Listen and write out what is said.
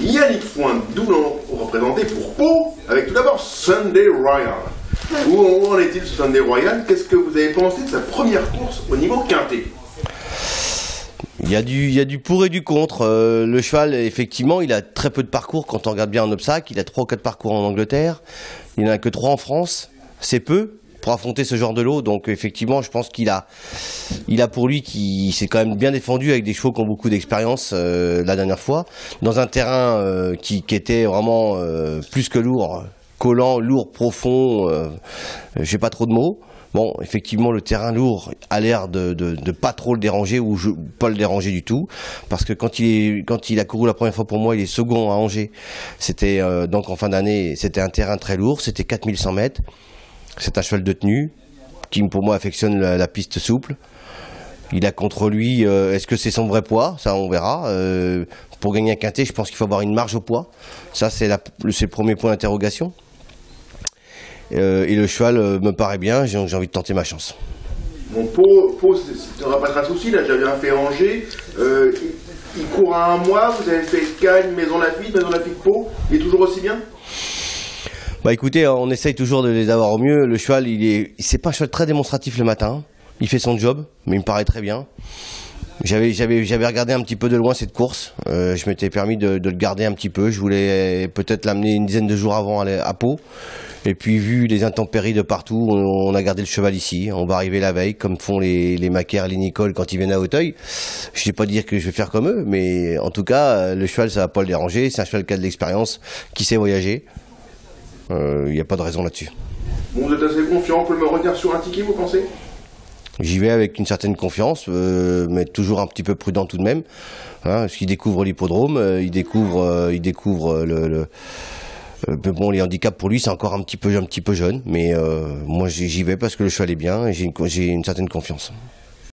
Yannick Foin, double représenté pour Pau, avec tout d'abord Sunday Royal. Où en est-il ce Sunday Royal? Qu'est-ce que vous avez pensé de sa première course au niveau quintet? Il y a du pour et du contre. Le cheval, effectivement, il a très peu de parcours quand on regarde bien en obstacle. Il a 3 ou 4 parcours en Angleterre. Il n'en a que 3 en France. C'est peu pour affronter ce genre de lot. Donc, effectivement, je pense qu'il a pour lui qui s'est quand même bien défendu avec des chevaux qui ont beaucoup d'expérience la dernière fois. Dans un terrain qui était vraiment plus que lourd, collant, lourd, profond. J'ai pas trop de mots. Bon, effectivement, le terrain lourd a l'air de pas trop le déranger ou pas le déranger du tout, parce que quand il a couru la première fois pour moi, il est second à Angers. C'était donc en fin d'année, c'était un terrain très lourd, c'était 4100 mètres. C'est un cheval de tenue qui, pour moi, affectionne la piste souple. Il a contre lui, est-ce que c'est son vrai poids? Ça, on verra. Pour gagner un quintet, je pense qu'il faut avoir une marge au poids. Ça, c'est le premier point d'interrogation. Et le cheval me paraît bien, j'ai envie de tenter ma chance. Bon, Pau, ça n'aura pas de souci, là j'avais un fait Angers, il court à 1 mois, vous avez fait Cagnes, Maison Lafitte, Pau, il est toujours aussi bien? Bah écoutez, on essaye toujours de les avoir au mieux. Le cheval, c'est pas un cheval très démonstratif le matin, il fait son job, mais il me paraît très bien. J'avais regardé un petit peu de loin cette course, je m'étais permis de le garder un petit peu, je voulais peut-être l'amener une dizaine de jours avant à Pau. Et puis vu les intempéries de partout, on a gardé le cheval ici. On va arriver la veille, comme font les Macaire et les Nicole quand ils viennent à Auteuil. Je ne vais pas dire que je vais faire comme eux, mais en tout cas, le cheval, ça ne va pas le déranger. C'est un cheval qui a de l'expérience, qui sait voyager. Il n'y a pas de raison là-dessus. Bon, vous êtes assez confiant, on peut me retenir sur un ticket, vous pensez? J'y vais avec une certaine confiance, mais toujours un petit peu prudent tout de même. Hein, parce qu'il découvre l'hippodrome, il découvre bon, les handicaps pour lui, c'est encore un petit peu jeune, mais moi j'y vais parce que le cheval est bien et j'ai une certaine confiance.